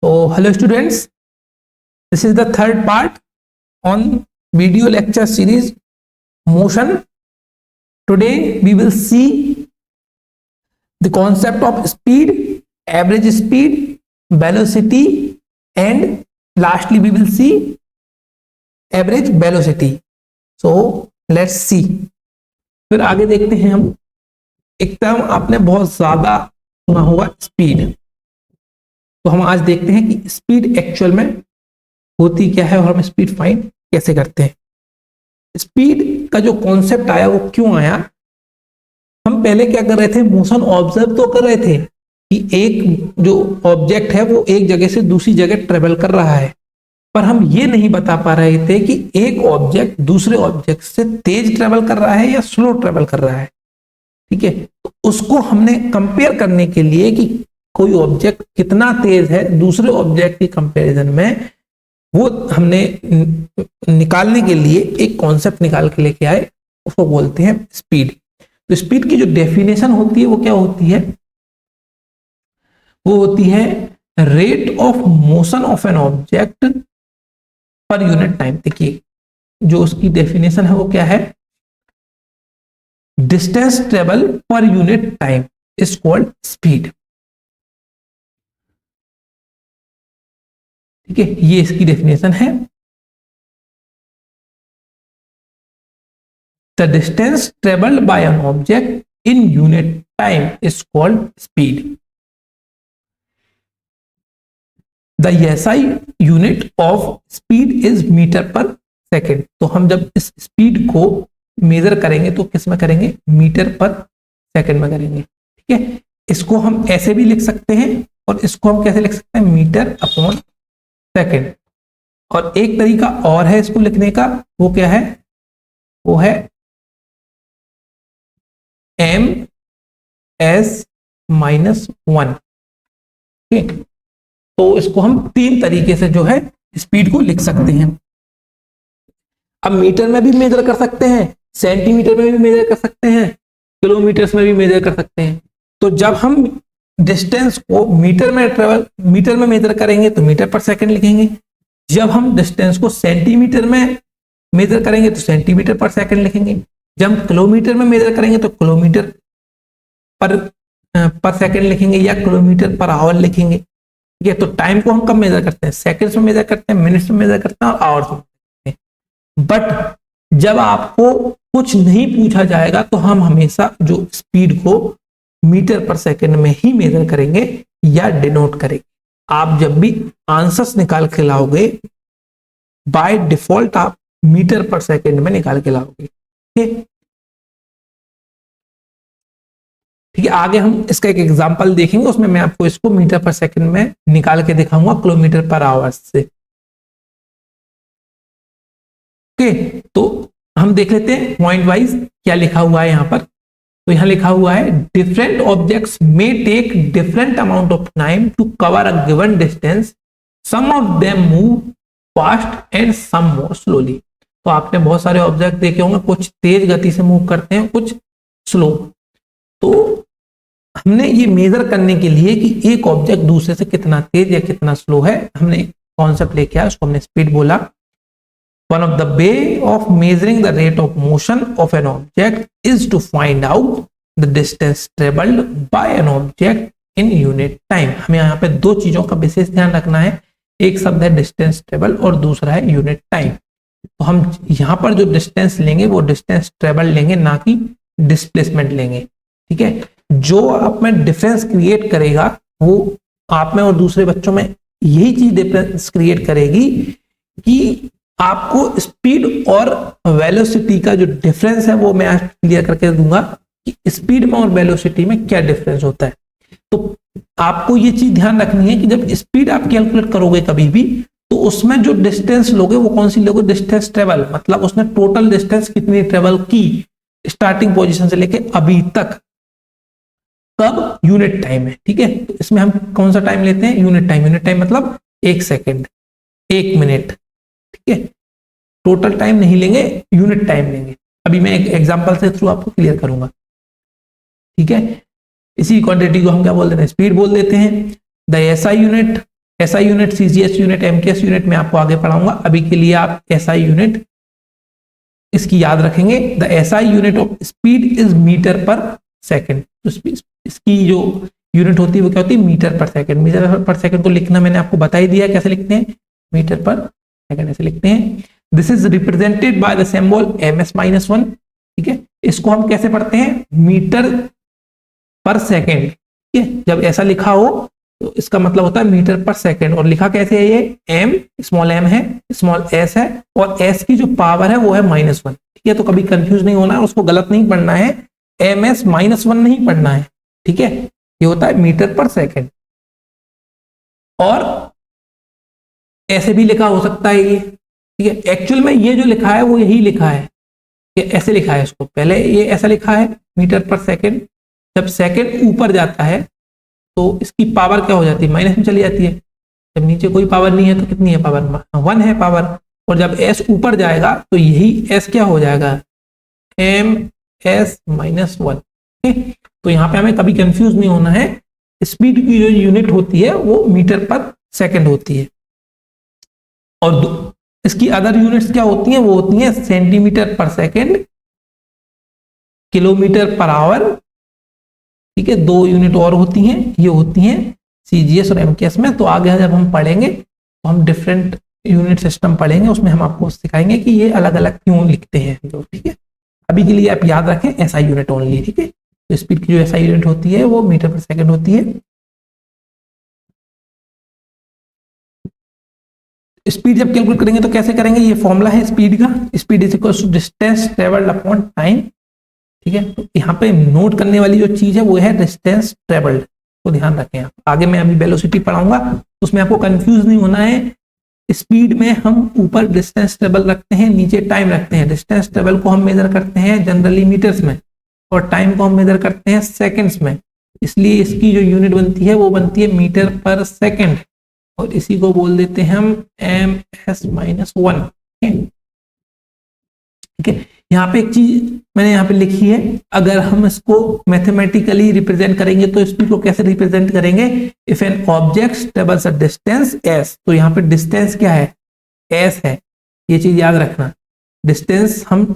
So, hello students, this is the third part on video lecture series motion. Today we will see the concept of speed, average speed, velocity, and lastly we will see average velocity. So let's see. फिर आगे देखते हैं हम. एक term आपने बहुत ज्यादा सुना होगा, स्पीड. तो हम आज देखते हैं कि स्पीड एक्चुअल में होती क्या है और हम स्पीड फाइंड कैसे करते हैं. स्पीड का जो कॉन्सेप्ट आया वो क्यों आया? हम पहले क्या कर रहे थे, मोशन ऑब्जर्व तो कर रहे थे कि एक जो ऑब्जेक्ट है वो एक जगह से दूसरी जगह ट्रेवल कर रहा है, पर हम ये नहीं बता पा रहे थे कि एक ऑब्जेक्ट दूसरे ऑब्जेक्ट से तेज ट्रेवल कर रहा है या स्लो ट्रेवल कर रहा है. ठीक है, तो उसको हमने कंपेयर करने के लिए कि कोई ऑब्जेक्ट कितना तेज है दूसरे ऑब्जेक्ट के कंपैरिजन में, वो हमने निकालने के लिए एक कॉन्सेप्ट निकाल के लेके आए, उसको बोलते हैं स्पीड. तो स्पीड की जो डेफिनेशन होती है वो क्या होती है? वो होती है rate of motion of an object per unit time. देखिए जो उसकी डेफिनेशन है वो क्या है? Distance travel per unit time is called speed. ठीक है, ये इसकी डेफिनेशन है. The distance travelled by an object in unit time is called speed. The SI unit of speed is metre per second. तो हम जब इस स्पीड को मेजर करेंगे तो किस में करेंगे? मीटर पर सेकेंड में करेंगे. ठीक है, इसको हम ऐसे भी लिख सकते हैं और इसको हम कैसे लिख सकते हैं? Metre upon second. और एक तरीका और है इसको लिखने का, वो क्या है? वो है एम एस माइनस वन. ठीक, तो इसको हम तीन तरीके से जो है स्पीड को लिख सकते हैं. अब मीटर में भी मेजर कर सकते हैं, सेंटीमीटर में भी मेजर कर सकते हैं, किलोमीटर में भी मेजर कर सकते हैं. तो जब हम डिस्टेंस को मीटर में मेजर करेंगे तो मीटर पर सेकंड लिखेंगे. जब हम डिस्टेंस को सेंटीमीटर में मेजर करेंगे तो सेंटीमीटर पर सेकंड लिखेंगे. जब हम किलोमीटर में मेजर करेंगे तो किलोमीटर पर सेकंड लिखेंगे या किलोमीटर पर आवर लिखेंगे. ठीक है, तो टाइम को हम कब मेजर करते हैं? सेकंड्स में मेजर करते हैं, मिनट्स में मेजर करते हैं और आवर्स में करते हैं. बट जब आपको कुछ नहीं पूछा जाएगा तो हम हमेशा जो स्पीड को मीटर पर सेकंड में ही मेजर करेंगे या डिनोट करेंगे. आप जब भी आंसर्स निकाल के लाओगे बाय डिफॉल्ट आप मीटर पर सेकंड में निकाल के लाओगे. ठीक है, आगे हम इसका एक एग्जांपल देखेंगे, उसमें मैं आपको इसको मीटर पर सेकंड में निकाल के दिखाऊंगा किलोमीटर पर आवर से. ओके, तो हम देख लेते हैं पॉइंट वाइज क्या लिखा हुआ है यहां पर. तो यहां लिखा हुआ है different objects may take different amount of time to cover a given distance. Some of them move fast and some more slowly. तो आपने बहुत सारे ऑब्जेक्ट देखे होंगे, कुछ तेज गति से मूव करते हैं, कुछ स्लो. तो हमने ये मेजर करने के लिए कि एक ऑब्जेक्ट दूसरे से कितना तेज या कितना स्लो है, हमने एक कॉन्सेप्ट लेके आया, उसको हमने स्पीड बोला. One of the way of measuring the rate of motion of an object is to find out the distance traveled by an object in unit time. हमें यहाँ पे दो चीजों का विशेष ध्यान रखना है. एक शब्द है डिस्टेंस ट्रेवल और दूसरा है यूनिट टाइम. तो हम यहाँ पर जो डिस्टेंस लेंगे वो डिस्टेंस ट्रेवल लेंगे, ना कि डिस्प्लेसमेंट लेंगे. ठीक है, जो आप में डिफरेंस क्रिएट करेगा वो आप में और दूसरे बच्चों में यही चीज डिफरेंस क्रिएट करेगी कि आपको स्पीड और वेलोसिटी का जो डिफरेंस है वो मैं आज क्लियर करके दूंगा कि स्पीड में और वेलोसिटी में क्या डिफरेंस होता है. तो आपको ये चीज ध्यान रखनी है कि जब स्पीड आप कैलकुलेट करोगे कभी भी तो उसमें जो डिस्टेंस लोगे वो कौन सी लोगे? डिस्टेंस ट्रेवल, मतलब उसने टोटल डिस्टेंस कितनी ट्रेवल की स्टार्टिंग पोजीशन से लेके अभी तक. कब? यूनिट टाइम है. ठीक है, तो इसमें हम कौन सा टाइम लेते हैं? Unit time. यूनिट टाइम मतलब एक सेकेंड, एक मिनट. ठीक है, टोटल टाइम नहीं लेंगे, यूनिट टाइम लेंगे. अभी मैं एक एग्जांपल से थ्रू आपको क्लियर करूंगा. ठीक है, इसी क्वांटिटी को हम क्या बोल देते हैं? स्पीड बोल देते हैं. The SI unit SI unit, CGS unit, MKS unit मैं आपको आगे पढ़ाऊंगा। अभी के लिए आप एसआई यूनिट इसकी याद रखेंगे। The SI unit of speed is metre per second. तो इसकी जो यूनिट होती है वो क्या होती है, metre per second. Metre per second को लिखना मैंने आपको बता ही दिया कैसे लिखते हैं, मीटर पर सेकेंड ऐसे लिखते हैं। This is represented by the symbol ms-1। ठीक है, इसको हम कैसे पढ़ते हैं, मीटर पर सेकेंड। ठीक है, जब ऐसा लिखा हो तो इसका मतलब होता है मीटर पर सेकेंड। और लिखा कैसे है, ये m, स्मॉल m है, स्मॉल s है, और s की जो पावर है वो है -1। ठीक है, तो कभी कंफ्यूज नहीं होना है, उसको गलत नहीं पढ़ना है, ms-1 नहीं पढ़ना है। ठीक है, ये होता है मीटर पर सेकेंड। और ऐसे भी लिखा हो सकता है ये। ठीक है, एक्चुअल में ये जो लिखा है वो यही लिखा है, ये ऐसे लिखा है इसको, पहले ये ऐसा लिखा है मीटर पर सेकेंड। जब सेकेंड ऊपर जाता है तो इसकी पावर क्या हो जाती है, माइनस में चली जाती है। जब नीचे कोई पावर नहीं है तो कितनी है पावर, 1 है पावर। और जब s ऊपर जाएगा तो यही s क्या हो जाएगा, ms-1। तो यहाँ पे हमें कभी कंफ्यूज नहीं होना है, स्पीड की जो यूनिट होती है वो मीटर पर सेकेंड होती है। और इसकी अदर यूनिट्स क्या होती हैं, वो होती हैं सेंटीमीटर पर सेकेंड, किलोमीटर पर आवर। ठीक है, 2 यूनिट और होती हैं, ये होती हैं सीजीएस और एमकेएस में। तो आगे जब हम पढ़ेंगे तो हम डिफरेंट यूनिट सिस्टम पढ़ेंगे, उसमें हम आपको सिखाएंगे कि ये अलग अलग क्यों लिखते हैं जो। ठीक है, अभी के लिए आप याद रखें एसआई यूनिट ओनली। ठीक है, तो स्पीड की जो एसआई यूनिट होती है वो मीटर पर सेकेंड होती है। स्पीड जब कैलकुलेट करेंगे तो कैसे करेंगे, ये फॉर्मूला है स्पीड का, speed is equal to distance travelled upon time. ठीक है, तो यहाँ पे नोट करने वाली जो चीज है वो है डिस्टेंस ट्रेवल्ड, तो ध्यान रखें आप। आगे मैं अभी वेलोसिटी पढ़ाऊंगा तो उसमें आपको कंफ्यूज नहीं होना है। स्पीड में हम ऊपर डिस्टेंस ट्रेवल रखते हैं, नीचे टाइम रखते हैं। डिस्टेंस ट्रेवल को हम मेजर करते हैं जनरली मीटर्स में, और टाइम को हम मेजर करते हैं सेकेंड्स में। इसलिए इसकी जो यूनिट बनती है वो बनती है मीटर पर सेकेंड, और इसी को बोल देते हैं हम ms-1। ठीक है, यहाँ पे एक चीज मैंने यहाँ पे लिखी है, अगर हम इसको मैथमेटिकली रिप्रेजेंट करेंगे तो स्पीड को कैसे रिप्रेजेंट करेंगे, if an object travels a distance s। तो यहाँ पे डिस्टेंस क्या है, s है, ये चीज याद रखना। डिस्टेंस हम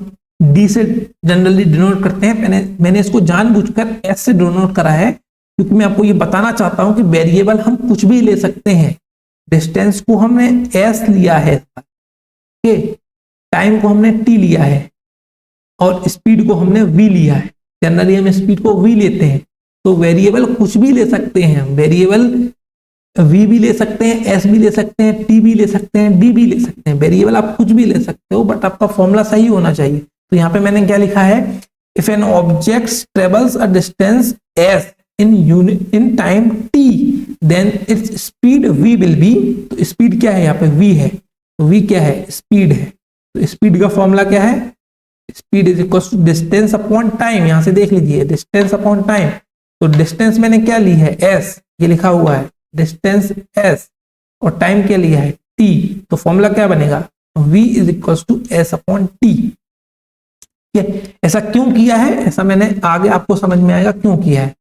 d से जनरली डिनोट करते हैं, मैंने इसको जानबूझकर s से डिनोट करा है क्योंकि मैं आपको ये बताना चाहता हूं कि वेरिएबल हम कुछ भी ले सकते हैं। डिस्टेंस को हमने s लिया है, टाइम को हमने t लिया है, और स्पीड को हमने v लिया है। जनरली हम स्पीड को v लेते हैं, तो वेरिएबल कुछ भी ले सकते हैं। वेरिएबल v भी ले सकते हैं, s भी ले सकते हैं, t भी ले सकते हैं, d भी ले सकते हैं। वेरिएबल आप कुछ भी ले सकते हो, बट आपका फॉर्मूला सही होना चाहिए। तो यहाँ पे मैंने क्या लिखा है, if an object travels a distance s in time t then its speed v will be. तो स्पीड क्या है, यहाँ पे v है, तो v क्या है, स्पीड है। तो स्पीड का फॉर्मूला क्या है, speed is equal to distance upon time. यहां से देख लीजिए डिस्टेंस अपॉन टाइम, तो डिस्टेंस मैंने क्या ली है, s, ये लिखा हुआ है डिस्टेंस s, और टाइम क्या लिया है, t। तो फॉर्मूला क्या बनेगा, v is equal to s upon t। ऐसा क्यों किया है, ऐसा मैंने आगे आपको समझ में आएगा क्यों किया है।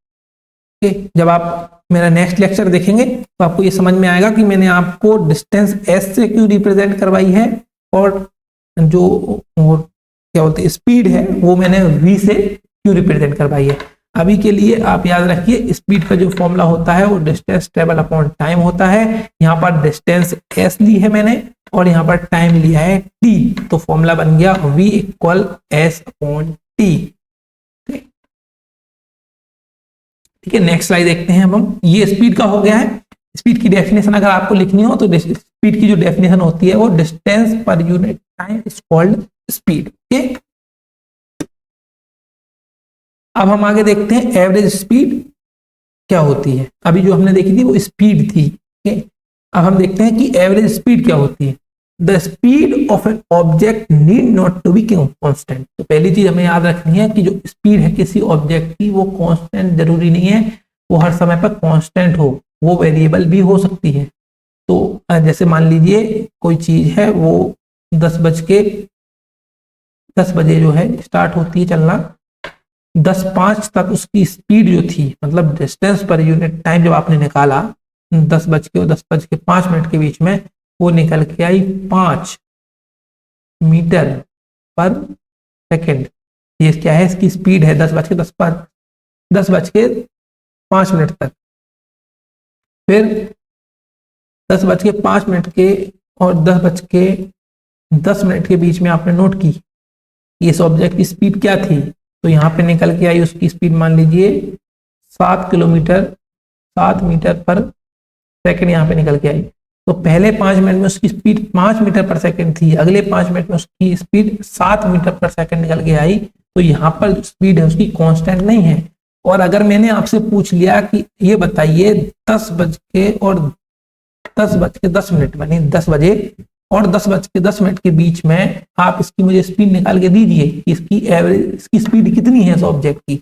जब आप मेरा नेक्स्ट लेक्चर देखेंगे तो आपको ये समझ में आएगा कि मैंने आपको डिस्टेंस s से क्यों रिप्रेजेंट करवाई है, और जो क्या बोलते हैं स्पीड है वो मैंने v से क्यों रिप्रेजेंट करवाई है। अभी के लिए आप याद रखिए स्पीड का जो फॉर्मूला होता है वो डिस्टेंस ट्रेवल अपॉन टाइम होता है। यहाँ पर डिस्टेंस s ली है मैंने, और यहाँ पर टाइम लिया है t, तो फॉर्मूला बन गया v equal s upon t। ठीक है, नेक्स्ट स्लाइड देखते हैं हम। ये स्पीड का हो गया है। स्पीड की डेफिनेशन अगर आपको लिखनी हो तो स्पीड की जो डेफिनेशन होती है वो डिस्टेंस पर unit time is called speed. Okay, अब हम आगे देखते हैं एवरेज स्पीड क्या होती है। अभी जो हमने देखी थी वो स्पीड थी। ओके, अब हम देखते हैं कि एवरेज स्पीड क्या होती है। The speed of an object need not to be constant. तो पहली चीज हमें याद रखनी है कि जो स्पीड है किसी ऑब्जेक्ट की वो कांस्टेंट जरूरी नहीं है, वो हर समय पर कांस्टेंट हो, वो वेरिएबल भी हो सकती है। तो जैसे मान लीजिए कोई चीज है वो 10 बजे जो है स्टार्ट होती है चलना, 10:05 तक उसकी स्पीड जो थी, मतलब डिस्टेंस पर यूनिट टाइम जब आपने निकाला 10 बज के और 10:05 के बीच में वो निकल के आई 5 मीटर पर सेकेंड। ये क्या है, इसकी स्पीड है 10:05 तक। फिर 10:05 के और 10:10 के बीच में आपने नोट की इस ऑब्जेक्ट की स्पीड क्या थी, तो यहाँ पे निकल के आई उसकी स्पीड मान लीजिए 7 मीटर पर सेकेंड यहाँ पे निकल के आई। तो पहले 5 मिनट में उसकी स्पीड 5 मीटर पर सेकेंड थी, अगले 5 मिनट में उसकी स्पीड 7 मीटर पर सेकेंड निकल के आई। तो यहाँ पर स्पीड है उसकी कांस्टेंट नहीं है। और अगर मैंने आपसे पूछ लिया कि ये बताइए 10:10 यानी 10 बजे और 10:10 के बीच में आप इसकी मुझे स्पीड निकाल के दीजिए कि इसकी एवरेज, इसकी स्पीड कितनी है इस ऑब्जेक्ट की,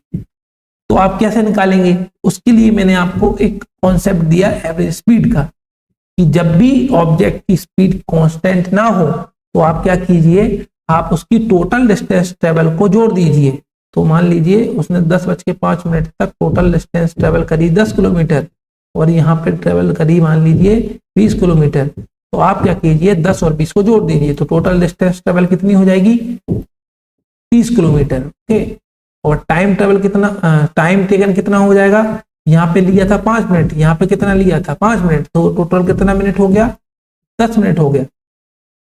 तो आप कैसे निकालेंगे? उसके लिए मैंने आपको एक कॉन्सेप्ट दिया एवरेज स्पीड का, कि जब भी ऑब्जेक्ट की स्पीड कांस्टेंट ना हो तो आप क्या कीजिए, आप उसकी टोटल डिस्टेंस ट्रेवल को जोड़ दीजिए। तो मान लीजिए उसने 10:05 तक टोटल डिस्टेंस ट्रेवल करी 10 किलोमीटर और यहाँ पे ट्रेवल करी मान लीजिए 20 किलोमीटर। तो आप क्या कीजिए 10 और 20 को जोड़ दीजिए, तो टोटल डिस्टेंस ट्रेवल कितनी हो जाएगी 30 किलोमीटर। ओके, और टाइम ट्रेवल कितना, टाइम टेकन कितना हो जाएगा, यहाँ पे लिया था 5 मिनट, यहाँ पे कितना लिया था 5 मिनट, तो टोटल कितना मिनट हो गया 10 मिनट हो गया।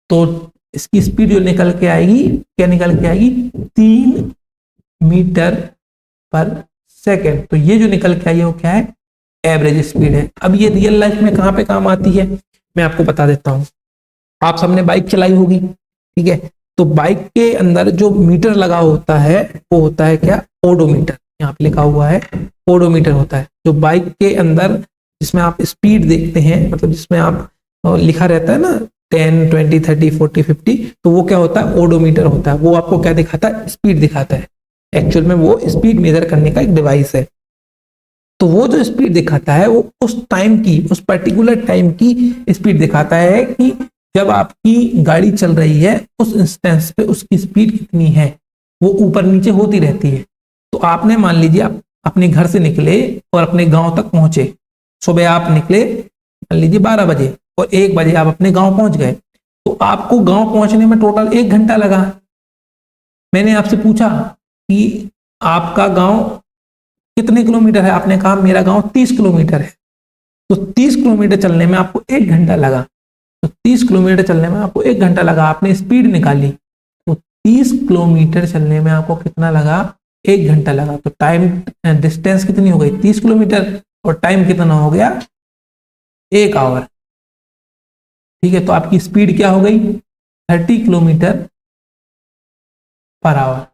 तो इसकी स्पीड जो निकल के आएगी, क्या निकल के आएगी 3 मीटर पर सेकेंड। तो ये जो निकल के आई है वो क्या है, एवरेज स्पीड है। अब ये रियल लाइफ में कहाँ पे काम आती है मैं आपको बता देता हूँ। आप सबने बाइक चलाई होगी, ठीक है, तो बाइक के अंदर जो मीटर लगा होता है वो होता है क्या, ओडोमीटर। यहाँ पे लिखा हुआ है ओडोमीटर होता है, जो बाइक के अंदर जिसमें आप स्पीड देखते हैं, मतलब जिसमें आप लिखा रहता है ना 10, 20, 30, 40, 50, तो वो क्या होता है, ओडोमीटर होता है। वो आपको क्या दिखाता है, स्पीड दिखाता है। एक्चुअल में वो स्पीड मेजर करने का एक डिवाइस है। तो वो जो स्पीड दिखाता है वो उस टाइम की, उस पर्टिकुलर टाइम की स्पीड दिखाता है कि जब आपकी गाड़ी चल रही है उस इंस्टेंस पे उसकी स्पीड कितनी है, वो ऊपर नीचे होती रहती है। तो आपने मान लीजिए आप अपने घर से निकले और अपने गांव तक पहुंचे, सुबह आप निकले मान लीजिए 12 बजे और 1 बजे आप अपने गांव पहुंच गए, तो आपको गांव पहुंचने में टोटल 1 घंटा लगा। मैंने आपसे पूछा कि आपका गांव कितने किलोमीटर है, आपने कहा मेरा गांव 30 किलोमीटर है। तो 30 किलोमीटर चलने में आपको 1 घंटा लगा, तो 30 किलोमीटर चलने में आपको 1 घंटा लगा, आपने स्पीड निकाली, तो 30 किलोमीटर चलने में आपको कितना लगा, 1 घंटा लगा। तो टाइम डिस्टेंस कितनी हो गई 30 किलोमीटर और टाइम कितना हो गया 1 आवर। ठीक है, तो आपकी स्पीड क्या हो गई 30 किलोमीटर पर आवर।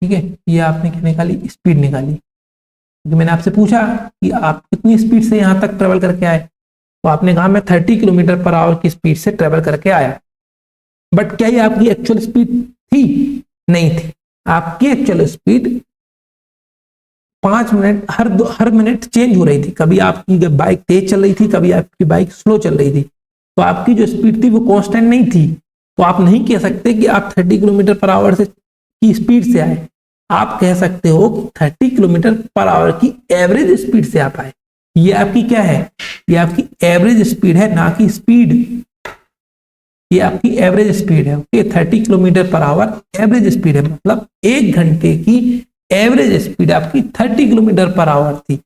ठीक है, ये आपने क्या निकाली, स्पीड निकाली। क्योंकि मैंने आपसे पूछा कि आप कितनी स्पीड से यहां तक ट्रेवल करके आए, तो आपने कहा मैं 30 किलोमीटर पर आवर की स्पीड से ट्रेवल करके आया। बट क्या ये आपकी एक्चुअल स्पीड थी? नहीं थी। आपकी एक्चुअल स्पीड 5 मिनट हर मिनट चेंज हो रही थी। कभी आपकी बाइक तेज चल रही थी, कभी आपकी बाइक स्लो चल रही थी। तो आपकी जो स्पीड थी वो कांस्टेंट नहीं थी। तो आप नहीं कह सकते कि आप 30 किलोमीटर पर आवर से की स्पीड से आए। आप कह सकते हो कि 30 किलोमीटर पर आवर की एवरेज स्पीड से आप आए। ये आपकी क्या है, ये आपकी एवरेज स्पीड है, ना कि स्पीड। ये आपकी एवरेज स्पीड है। Okay, 30 kilometre per our average speed है, मतलब 1 घंटे की एवरेज स्पीड आपकी 30 किलोमीटर पर आवर थी।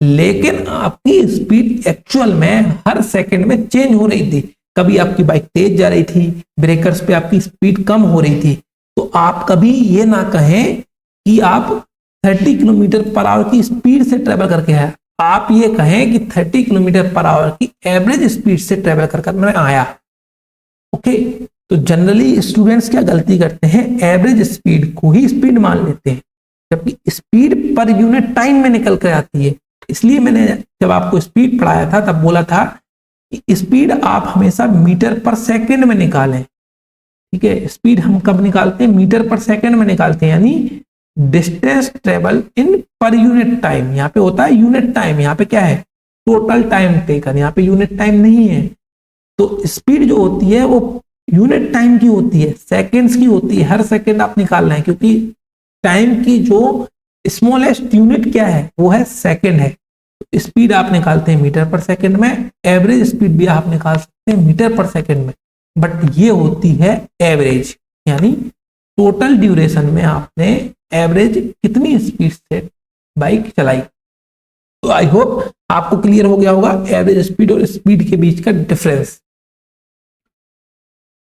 लेकिन आपकी स्पीड एक्चुअल में हर सेकंड में चेंज हो रही थी। कभी आपकी बाइक तेज जा रही थी, ब्रेकर्स पे आपकी स्पीड कम हो रही थी। तो आप कभी ये ना कहें कि आप 30 किलोमीटर पर आवर की स्पीड से ट्रेवल करके आए। आप ये कहें कि 30 किलोमीटर पर आवर की एवरेज स्पीड से ट्रेवल कर मैं आया। ओके, तो जनरली स्टूडेंट्स क्या गलती करते हैं, एवरेज स्पीड को ही स्पीड मान लेते हैं, जबकि स्पीड पर यूनिट टाइम में निकल कर आती है। इसलिए मैंने जब आपको स्पीड पढ़ाया था तब बोला था कि स्पीड आप हमेशा मीटर पर सेकंड में निकालें। ठीक है, स्पीड हम कब निकालते हैं, मीटर पर सेकंड में निकालते हैं, यानी डिस्टेंस ट्रेवल इन पर यूनिट टाइम। यहाँ पे होता है यूनिट टाइम, यहाँ पे क्या है टोटल टाइम टेकन, यहाँ पे यूनिट टाइम नहीं है। तो स्पीड जो होती है वो यूनिट टाइम की होती है, सेकेंड्स की होती है। हर सेकेंड आप निकाल रहे हैं, क्योंकि टाइम की जो स्मॉलेस्ट यूनिट क्या है वो है सेकेंड है। तो स्पीड आप निकालते हैं मीटर पर सेकंड में, एवरेज स्पीड भी आप निकाल सकते हैं मीटर पर सेकंड में, बट ये होती है एवरेज, यानी टोटल ड्यूरेशन में आपने एवरेज कितनी स्पीड से बाइक चलाई। तो आई होप आपको क्लियर हो गया होगा एवरेज स्पीड और स्पीड के बीच का डिफरेंस।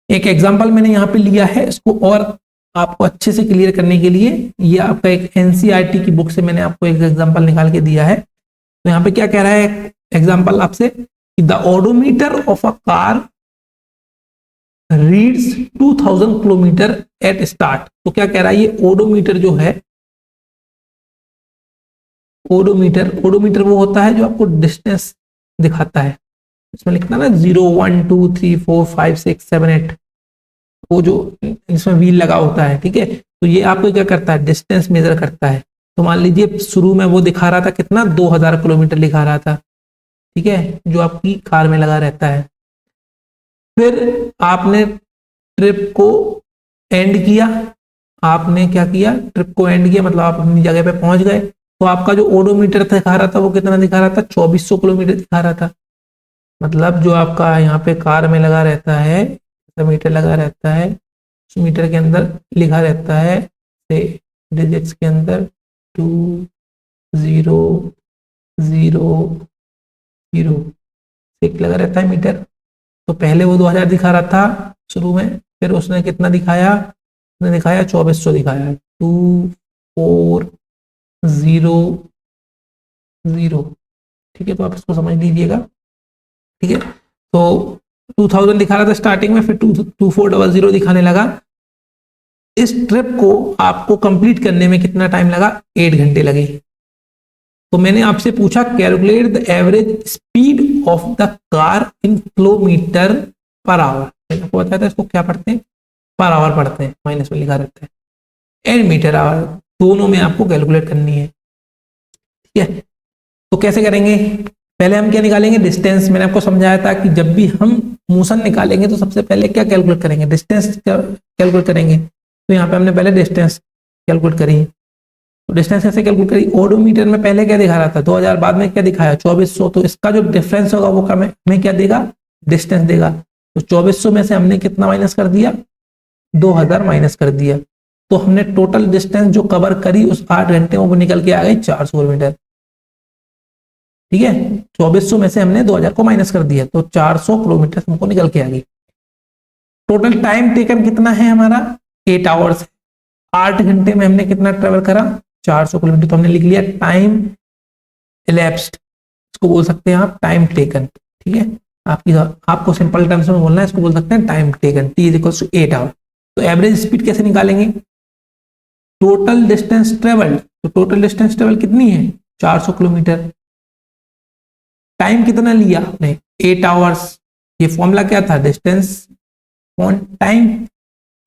एक एग्जांपल मैंने यहाँ पे लिया है, इसको और आपको अच्छे से क्लियर करने के लिए, ये आपका एक एनसीईआरटी की बुक से मैंने आपको एक एग्जांपल निकाल के दिया है। तो यहाँ पे क्या कह रहा है एग्जांपल आपसे, the odometer of a car reads 2000 kilometre at start. तो क्या कह रहा है, ये ओडोमीटर जो है, ओडोमीटर वो होता है जो आपको डिस्टेंस दिखाता है, इसमें लिखता है ना 0 1 2 3 4 5 6 7 8, वो जो इसमें व्हील लगा होता है, ठीक है। तो ये आपको क्या करता है, डिस्टेंस मेजर करता है। तो मान लीजिए शुरू में वो दिखा रहा था कितना, 2000 किलोमीटर दिखा रहा था, ठीक है, जो आपकी कार में लगा रहता है। फिर आपने ट्रिप को एंड किया, आपने क्या किया, ट्रिप को एंड किया, मतलब आप अपनी जगह पे पहुंच गए। तो आपका जो ओडोमीटर दिखा रहा था वो कितना दिखा रहा था, 2400 किलोमीटर दिखा रहा था। मतलब जो आपका यहाँ पे कार में लगा रहता है, मीटर लगा रहता है, उस मीटर के अंदर लिखा रहता है डिजिट्स के अंदर 2 0 0 0 एक लगा रहता है मीटर। तो पहले वो 2000 दिखा रहा था शुरू में, फिर उसने कितना दिखाया, उसने दिखाया 2400 दिखाया, 2 4 0 0, ठीक है। तो आप इसको समझ लीजिएगा, ठीक है। तो 2000 दिखा रहा था स्टार्टिंग में, फिर 2400 दिखाने लगा। इस ट्रिप को आपको कंप्लीट करने में कितना टाइम लगा, 8 घंटे लगे। तो मैंने आपसे पूछा calculate the average speed of the car in kilometre per our. मैंने आपको बताया था इसको क्या पढ़ते हैं, पर आवर पढ़ते हैं, माइनस में लिखा रहता है, एंड मीटर आवर, दोनों में आपको कैलकुलेट करनी है, ठीक है। तो कैसे करेंगे, पहले हम क्या निकालेंगे, डिस्टेंस। मैंने आपको समझाया था कि जब भी हम मोशन निकालेंगे तो सबसे पहले क्या कैलकुलेट करेंगे, डिस्टेंस कैलकुलेट करेंगे। तो यहाँ पे हमने पहले डिस्टेंस कैलकुलेट करी। तो डिस्टेंस कैसे कैलकुलेट करी, ओडोमीटर में पहले क्या दिखा रहा था 2000, बाद में क्या दिखाया 2400। तो इसका जो डिफरेंस होगा वो हमें क्या देगा, डिस्टेंस देगा। तो 2400 में से हमने कितना माइनस कर दिया, 2000 माइनस कर दिया। तो हमने टोटल डिस्टेंस जो कवर करी उस 8 घंटे में वो निकल के आ गई 400 किलोमीटर, ठीक है। 2400 में से हमने 2000 को माइनस कर दिया, तो 400 किलोमीटर हमको निकल के आ गई। टोटल टाइम टेकन कितना है हमारा, 8 आवर्स। 8 घंटे में हमने कितना ट्रेवल करा, 400 किलोमीटर। तो हमने लिख लिया टाइम इलेप्स्ड, इसको बोल सकते हैं आप टाइम टेकन, ठीक है। आपको सिंपल टर्म्स में बोलना है, इसको बोल सकते हैं टाइम टेकन, T = 8 आवर। तो एवरेज स्पीड कैसे निकालेंगे, टोटल डिस्टेंस ट्रेवल्ड। तो टोटल डिस्टेंस ट्रेवल कितनी है, 400 किलोमीटर। टाइम कितना लिया आपने, 8 आवर्स। ये फॉर्मूला क्या था, डिस्टेंस अपॉन टाइम।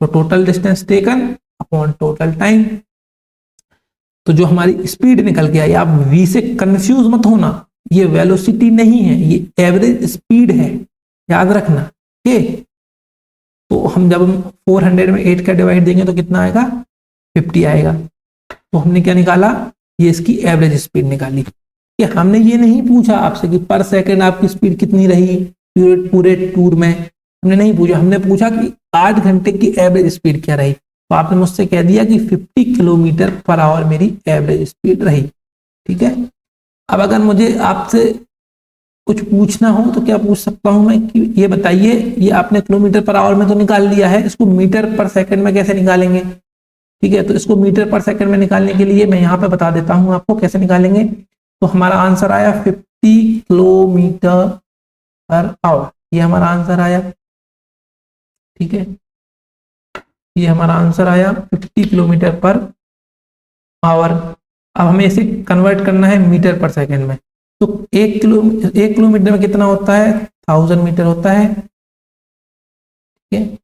तो total distance taken upon total time. तो जो हमारी स्पीड निकल के आई, आप v से कंफ्यूज मत होना, ये वेलोसिटी नहीं है, ये एवरेज स्पीड है, याद रखना, ठीक है। तो हम जब 400 में 8 का डिवाइड देंगे तो कितना आएगा, 50 आएगा। तो हमने क्या निकाला, ये इसकी एवरेज स्पीड निकाली। कि हमने ये नहीं पूछा आपसे कि पर सेकंड आपकी स्पीड कितनी रही पूरे टूर में, हमने नहीं पूछा। हमने पूछा कि 8 घंटे की एवरेज स्पीड क्या रही। तो आपने मुझसे कह दिया कि 50 किलोमीटर पर आवर मेरी एवरेज स्पीड रही, ठीक है। अब अगर मुझे आपसे कुछ पूछना हो तो क्या पूछ सकता हूं मैं कि ये बताइए, ये आपने किलोमीटर पर आवर में तो निकाल लिया है, इसको मीटर पर सेकंड में कैसे निकालेंगे, ठीक है। तो इसको मीटर पर सेकंड में निकालने के लिए मैं यहाँ पे बता देता हूँ आपको कैसे निकालेंगे। तो हमारा आंसर आया 50 किलोमीटर पर आवर, ये हमारा आंसर आया, ठीक है। ये हमारा आंसर आया 50 किलोमीटर पर आवर। अब हमें इसे कन्वर्ट करना है मीटर पर सेकंड में। तो 1 किलोमीटर में कितना होता है, 1000 मीटर होता है, ठीक है।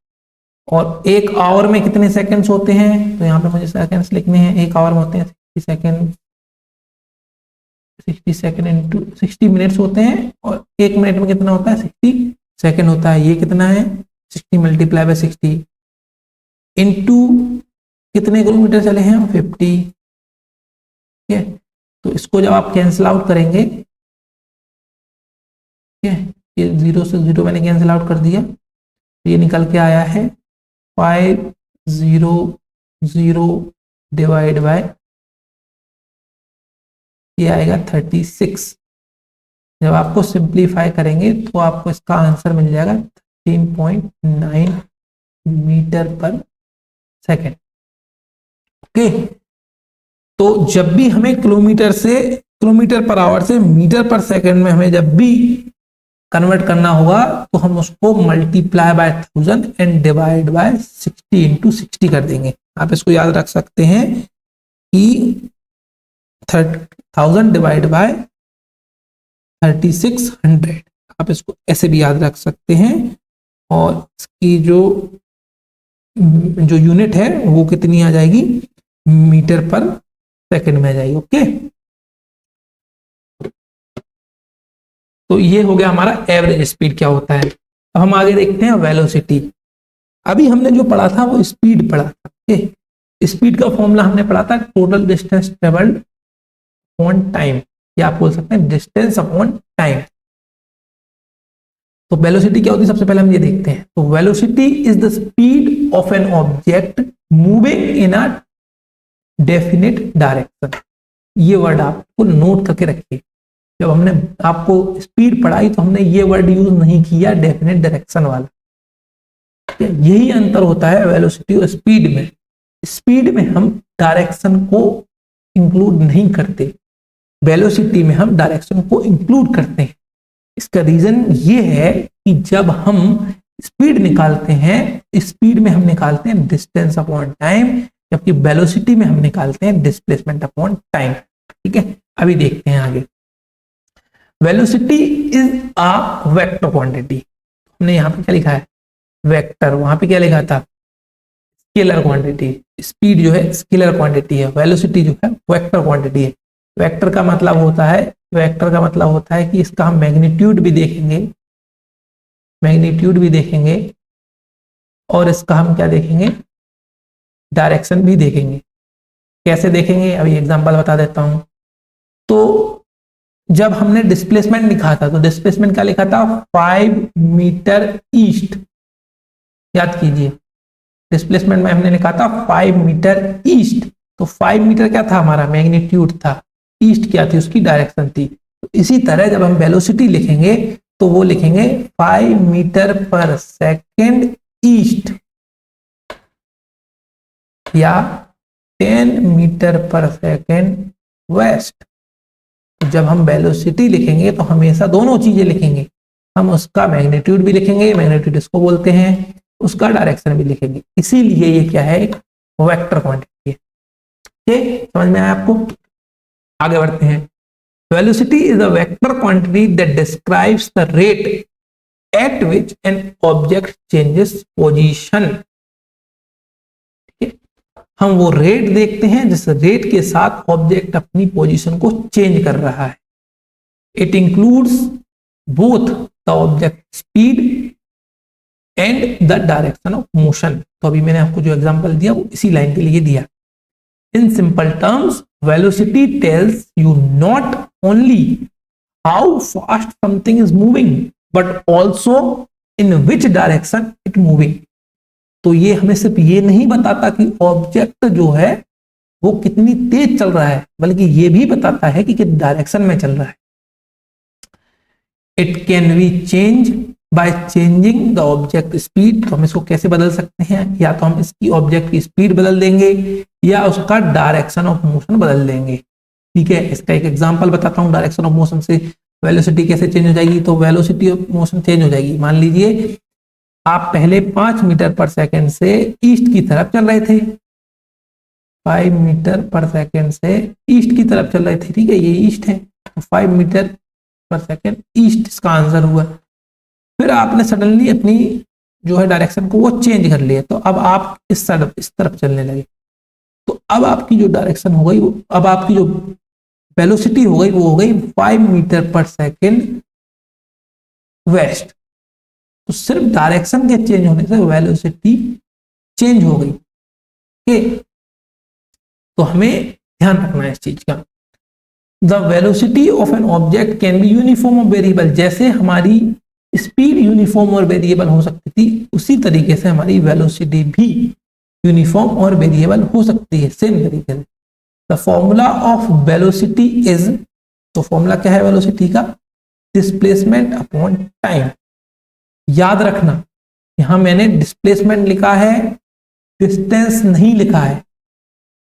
और 1 आवर में कितने सेकंड्स होते हैं, तो यहाँ पे मुझे सेकंड्स लिखने हैं। 1 आवर में होते हैं 60 सेकंड, 60 सेकंड इंटू 60 मिनट्स होते हैं। और 1 मिनट में कितना होता है, 60 सेकंड होता है। ये कितना है, 60 मल्टीप्लाई बाय 60 इंटू कितने किलोमीटर चले हैं हम, 50, ठीक है। तो इसको जब आप कैंसिल आउट करेंगे ठीक है, ये 0 से 0 मैंने कैंसिल आउट कर दिया, ये निकल के आया है 500 डिवाइड बाय, ये आएगा 36। जब आपको सिंप्लीफाई करेंगे तो आपको इसका आंसर मिल जाएगा 13.9 मीटर पर सेकेंड। ओके, तो जब भी हमें किलोमीटर पर आवर से मीटर पर सेकेंड में हमें जब भी कन्वर्ट करना होगा तो हम उसको multiply by 1000 and divide by 60 into 60 कर देंगे। आप इसको याद रख सकते हैं कि 1000 डिवाइड बाय 3600, आप इसको ऐसे भी याद रख सकते हैं। और इसकी जो यूनिट है वो कितनी आ जाएगी, मीटर पर सेकंड में आ जाएगी। ओके, तो ये हो गया हमारा एवरेज स्पीड क्या होता है। अब हम आगे देखते हैं वेलोसिटी। अभी हमने जो पढ़ा था वो स्पीड पढ़ा था। ओके, स्पीड का फॉर्मूला हमने पढ़ा था total distance travelled upon time, या आप बोल सकते हैं डिस्टेंस अपॉन टाइम। तो वेलोसिटी क्या होती है, सबसे पहले हम ये देखते हैं। तो velocity is the speed of an object moving in a definite direction. ये वर्ड आपको नोट करके रखिए। जब हमने आपको स्पीड पढ़ाई तो हमने ये वर्ड यूज नहीं किया डेफिनेट डायरेक्शन वाला। यही अंतर होता है वेलोसिटी और स्पीड में। स्पीड में हम डायरेक्शन को इंक्लूड नहीं करते, वेलोसिटी में हम डायरेक्शन को इंक्लूड करते हैं। इसका रीजन ये है कि जब हम स्पीड निकालते हैं, स्पीड में हम निकालते हैं डिस्टेंस अपॉन टाइम, जबकि वेलोसिटी में हम निकालते हैं डिस्प्लेसमेंट अपॉन टाइम। ठीक है, अभी देखते हैं आगे। Velocity is a vector quantity. हमने यहाँ पे क्या लिखा है, वेक्टर, वहां पे क्या लिखा था, स्केलर क्वांटिटी। स्पीड जो है स्केलर क्वांटिटी है, वेलोसिटी जो है वेक्टर क्वांटिटी है। वेक्टर का मतलब होता है, वेक्टर का मतलब होता है कि इसका हम मैग्नीट्यूड भी देखेंगे, मैग्नीट्यूड भी देखेंगे, और इसका हम क्या देखेंगे, डायरेक्शन भी देखेंगे। कैसे देखेंगे, अभी एग्जांपल बता देता हूं। तो जब हमने डिस्प्लेसमेंट लिखा था, तो डिस्प्लेसमेंट क्या लिखा था, 5 मीटर ईस्ट। याद कीजिए, डिस्प्लेसमेंट में हमने लिखा था 5 मीटर ईस्ट। तो 5 मीटर क्या था, हमारा मैग्नीट्यूड था, ईस्ट क्या थी, उसकी डायरेक्शन थी। तो इसी तरह जब हम वेलोसिटी लिखेंगे तो वो लिखेंगे 5 मीटर पर सेकेंड ईस्ट, या 10 मीटर पर सेकेंड वेस्ट। जब हम वेलोसिटी लिखेंगे तो हमेशा दोनों चीजें लिखेंगे, हम उसका मैग्नीट्यूड भी लिखेंगे, मैग्नीट्यूड इसको बोलते हैं, उसका डायरेक्शन भी लिखेंगे। इसीलिए ये क्या है, एक वेक्टर क्वांटिटी है। ठीक, समझ में आया आपको। आगे बढ़ते हैं। Velocity is a vector quantity that describes the rate at which an object changes position. हम वो रेट देखते हैं जिस रेट के साथ ऑब्जेक्ट अपनी पोजीशन को चेंज कर रहा है। It includes both the object speed and the direction of motion. तो अभी मैंने आपको जो एग्जांपल दिया वो इसी लाइन के लिए दिया। In simple terms, velocity tells you not only how fast something is moving but also in which direction it moving. तो ये हमें सिर्फ ये नहीं बताता कि ऑब्जेक्ट जो है वो कितनी तेज चल रहा है, बल्कि ये भी बताता है कि किस डायरेक्शन में चल रहा है। It can be change by changing the object speed. तो हम इसको कैसे बदल सकते हैं, या तो हम इसकी ऑब्जेक्ट की स्पीड बदल देंगे या उसका डायरेक्शन ऑफ मोशन बदल देंगे। ठीक है, इसका एक एग्जांपल बताता हूँ। डायरेक्शन ऑफ मोशन से वेलोसिटी कैसे चेंज हो जाएगी, तो वेलोसिटी ऑफ मोशन चेंज हो जाएगी। मान लीजिए आप पहले 5 मीटर पर सेकंड से ईस्ट की तरफ चल रहे थे, 5 मीटर पर सेकंड से ईस्ट की तरफ चल रहे थे। ठीक है, ये ईस्ट है, तो 5 मीटर पर सेकंड ईस्ट इसका आंसर हुआ। फिर आपने सडनली अपनी जो है डायरेक्शन को वो चेंज कर लिया, तो अब आप इस तरफ चलने लगे। तो अब आपकी जो डायरेक्शन हो गई, अब आपकी जो वेलोसिटी हो गई वो हो गई 5 मीटर पर सेकंड वेस्ट। तो सिर्फ डायरेक्शन के चेंज होने से वेलोसिटी चेंज हो गई। ठीक, तो हमें ध्यान रखना है इस चीज का। The velocity of an object can be uniform और वेरिएबल, जैसे हमारी स्पीड यूनिफॉर्म और वेरिएबल हो सकती थी उसी तरीके से हमारी वेलोसिटी भी यूनिफॉर्म और वेरिएबल हो सकती है सेम तरीके से। The formula of velocity is, तो फॉर्मूला क्या है वेलोसिटी का, डिस्प्लेसमेंट अपॉन टाइम। याद रखना यहां मैंने डिस्प्लेसमेंट लिखा है, डिस्टेंस नहीं लिखा है,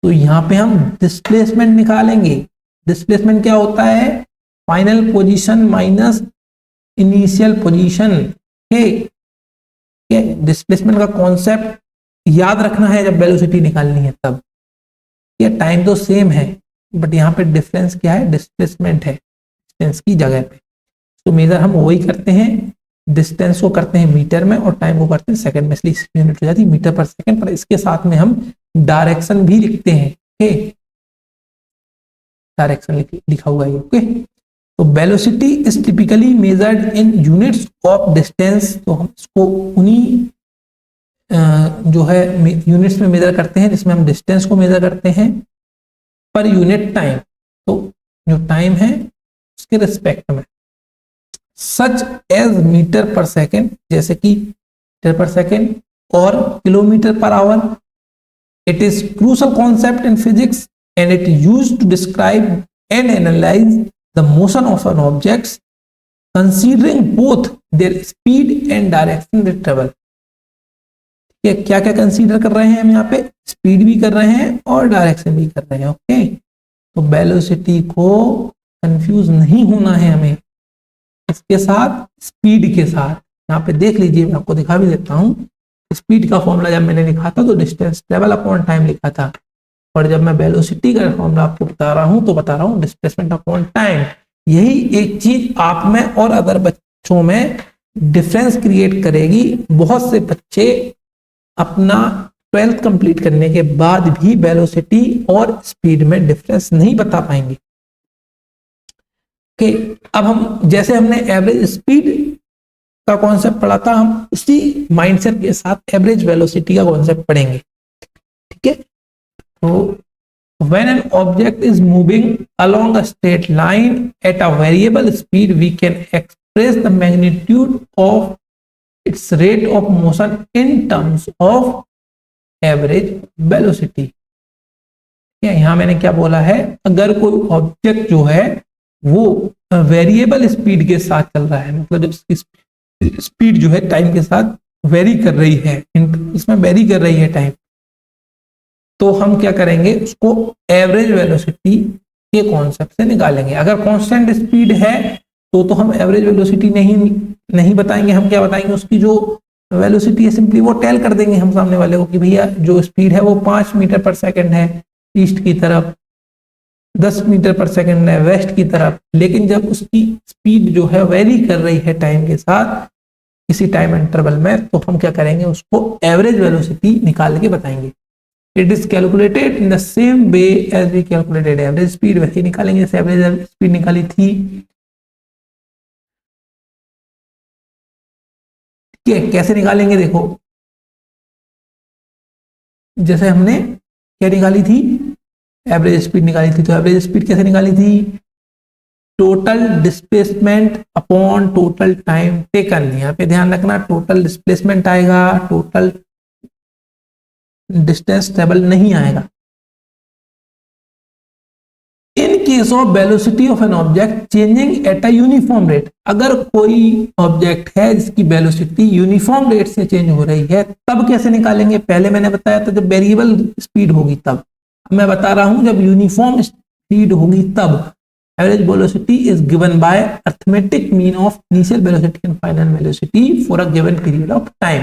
तो यहां पे हम डिस्प्लेसमेंट निकालेंगे। डिस्प्लेसमेंट क्या होता है, final position minus initial position. Displacement का कॉन्सेप्ट याद रखना है जब वेलोसिटी निकालनी है तब। ये टाइम तो सेम है बट यहाँ पे डिफरेंस क्या है, डिस्प्लेसमेंट है डिस्टेंस की जगह पे। तो मेजर हम वही करते हैं, डिस्टेंस को करते हैं मीटर में और टाइम को करते हैं सेकंड में, इसलिए यूनिट हो जाती है मीटर पर सेकंड। पर इसके साथ में हम डायरेक्शन भी लिखते हैं। ओके, डायरेक्शन लिखा हुआ है। ओके, तो velocity is typically measured in units of distance, तो हम इसको उन्हीं जो है यूनिट्स में मेजर करते हैं जिसमें हम डिस्टेंस को मेजर करते हैं पर यूनिट टाइम, तो जो टाइम है उसके रिस्पेक्ट में। Such as metre per second, जैसे कि मीटर पर सेकेंड और kilometre per hour. It is crucial concept in physics and it used to describe and analyse the motion of an objects considering both their speed and direction they travel. क्या क्या consider कर रहे हैं हम यहाँ पे, speed भी कर रहे हैं और डायरेक्शन भी कर रहे हैं। ओके, तो वेलोसिटी को कंफ्यूज नहीं होना है हमें इसके साथ, स्पीड के साथ। यहाँ पे देख लीजिए, मैं आपको दिखा भी देता हूँ। स्पीड का फॉर्मूला जब मैंने लिखा था तो डिस्टेंस ट्रेवल अपॉन टाइम लिखा था, और जब मैं वेलोसिटी का फॉर्मूला आपको बता रहा हूँ तो बता रहा हूँ डिस्प्लेसमेंट अपॉन टाइम। यही एक चीज आप में और अदर बच्चों में डिफरेंस क्रिएट करेगी। बहुत से बच्चे अपना 12th कंप्लीट करने के बाद भी वेलोसिटी और स्पीड में डिफरेंस नहीं बता पाएंगे। ओके, अब हम जैसे हमने एवरेज स्पीड का कॉन्सेप्ट पढ़ा था, हम उसी माइंडसेट के साथ एवरेज वेलोसिटी का कॉन्सेप्ट पढ़ेंगे। ठीक है, तो when an object is moving along a straight line at a variable speed, we can express the magnitude of its rate of motion in terms of average velocity। यहां मैंने क्या बोला है, अगर कोई ऑब्जेक्ट जो है वो वेरिएबल स्पीड के साथ चल रहा है, मतलब जब इसकी स्पीड जो है टाइम के साथ वेरी कर रही है, इसमें वेरी कर रही है टाइम, तो हम क्या करेंगे, उसको एवरेज वेलोसिटी के कॉन्सेप्ट से निकालेंगे। अगर कांस्टेंट स्पीड है तो हम एवरेज वेलोसिटी नहीं बताएंगे, हम क्या बताएंगे, उसकी जो वेलोसिटी है सिंपली वो टेल कर देंगे हम सामने वाले को कि भैया जो स्पीड है वो 5 मीटर पर सेकंड है ईस्ट की तरफ, 10 मीटर पर सेकंड है वेस्ट की तरफ। लेकिन जब उसकी स्पीड जो है वेरी कर रही है टाइम के साथ किसी टाइम इंटरवल में, तो हम क्या करेंगे, उसको एवरेज वेलोसिटी निकाल के बताएंगे। It is calculated in the same way as we calculated average speed, वैसे ही निकालेंगे जैसे एवरेज स्पीड निकाली थी। कैसे निकालेंगे, देखो जैसे हमने क्या निकाली थी, एवरेज स्पीड निकाली थी, तो एवरेज स्पीड कैसे निकाली थी, total displacement upon total time taken. यहाँ पे ध्यान रखना टोटल डिस्प्लेसमेंट आएगा, टोटल डिस्टेंस ट्रेवल नहीं आएगा। In case of velocity of an object changing at a uniform rate, अगर कोई ऑब्जेक्ट है जिसकी वेलोसिटी यूनिफॉर्म रेट से चेंज हो रही है तब कैसे निकालेंगे। पहले मैंने बताया था जब वेरिएबल स्पीड होगी तब, मैं बता रहा हूं जब यूनिफॉर्म स्पीड होगी तब। Average velocity is given by arithmetic mean of initial velocity and final velocity for a given period of time.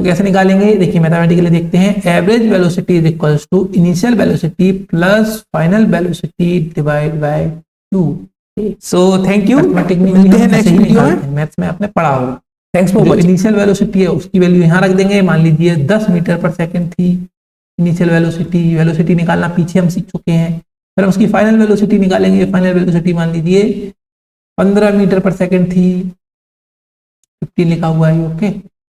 तो कैसे निकालेंगे, देखिए मैथमेटिकली देखते हैं। Average velocity is equals to initial velocity plus final velocity divide by 2। So thank you, मिलते हैं next video में। Maths में आपने पढ़ा होगा। Thanks for watching. Initial velocity है उसकी वैल्यू यहाँ रख देंगे, मान लीजिए 10 मीटर पर सेकंड थी इनिशियल वेलोसिटी। वेलोसिटी निकालना पीछे हम सीख चुके हैं। फिर उसकी फाइनल वेलोसिटी निकालेंगे। फाइनल वेलोसिटी मान लीजिए 15 मीटर पर सेकंड थी, 15 लिखा हुआ है, ओके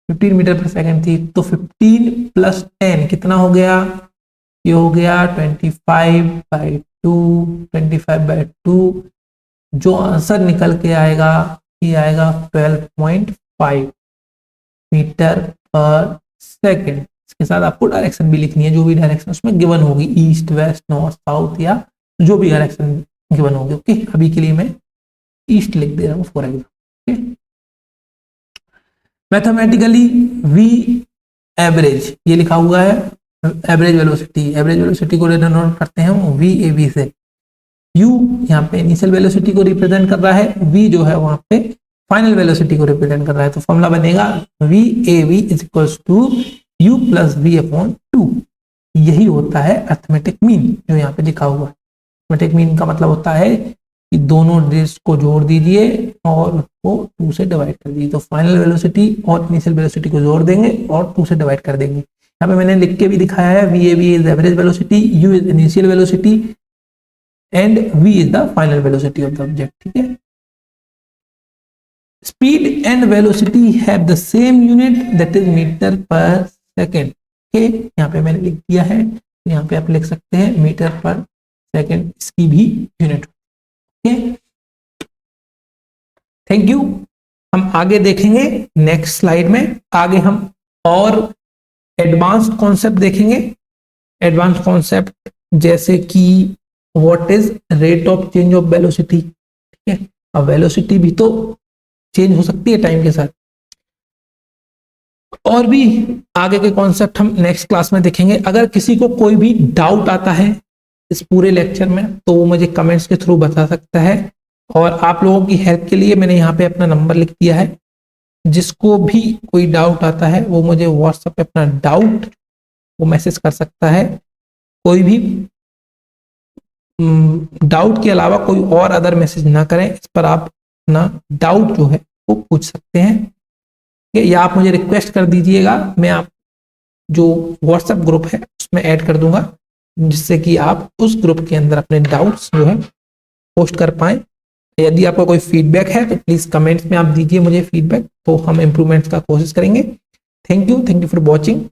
15 मीटर पर सेकंड थी। तो 15 प्लस 10 कितना हो गया, ये हो गया 25/2। 25/2 जो आंसर निकल के आएगा ये आएगा 12.5 मीटर पर सेकेंड। इसके साथ आपको डायरेक्शन भी लिखनी है, जो भी डायरेक्शन उसमें गिवन होगी, ईस्ट वेस्ट नॉर्थ साउथ या जो भी डायरेक्शन गिवन होगी। ओके, अभी के लिए मैं ईस्ट लिख दे रहा हूँ for example. Mathematically v average ये लिखा हुआ है, एवरेज वेलोसिटी को डिनोट करते हैं हम वी ए बी से। यू यहाँ पे इनिशियल वेलोसिटी को रिप्रेजेंट कर रहा है, वी जो है वहां पे फाइनल वेलोसिटी को रिप्रेजेंट कर रहा है। तो फॉर्मूला बनेगा v a v is equals to u plus v upon 2। यही होता है अर्थमेटिक मीन जो यहाँ पे लिखा हुआ है। अर्थमेटिक मीन का मतलब होता है कि दोनों डिजिट्स को जोड़ दीजिए और उसको 2 से डिवाइड कर दीजिए। तो फाइनल वेलोसिटी और इनिशियल वेलोसिटी को जोड़ देंगे और 2 से डिवाइड कर देंगे। यहाँ पे मैंने लिख के भी दिखाया है, we a v is average velocity, you is initial velocity and v is the final velocity of the object। ठीक है, speed and velocity have the same unit that is meter per second। Okay, यहाँ पे मैंने लिख दिया है, यहाँ पे आप लिख सकते हैं मीटर पर सेकेंड, इसकी भी यूनिट। Okay, thank you. हम आगे देखेंगे नेक्स्ट स्लाइड में, आगे हम और एडवांस्ड कॉन्सेप्ट देखेंगे। एडवांस कॉन्सेप्ट जैसे कि what is rate of change of velocity. ठीक है, अब वेलोसिटी भी तो चेंज हो सकती है टाइम के साथ। और भी आगे के कॉन्सेप्ट हम नेक्स्ट क्लास में देखेंगे। अगर किसी को कोई भी डाउट आता है इस पूरे लेक्चर में तो वो मुझे कमेंट्स के थ्रू बता सकता है। और आप लोगों की हेल्प के लिए मैंने यहाँ पे अपना नंबर लिख दिया है, जिसको भी कोई डाउट आता है वो मुझे व्हाट्सएप पे अपना डाउट वो मैसेज कर सकता है। कोई भी डाउट के अलावा कोई और अदर मैसेज ना करें, इस पर आप अपना डाउट जो है वो पूछ सकते हैं। या आप मुझे रिक्वेस्ट कर दीजिएगा, मैं आप जो व्हाट्सएप ग्रुप है उसमें ऐड कर दूंगा, जिससे कि आप उस ग्रुप के अंदर अपने डाउट्स जो है पोस्ट कर पाएं। यदि आपका कोई फीडबैक है तो प्लीज कमेंट्स में आप दीजिए मुझे फीडबैक, तो हम इम्प्रूवमेंट्स का कोशिश करेंगे। Thank you for watching.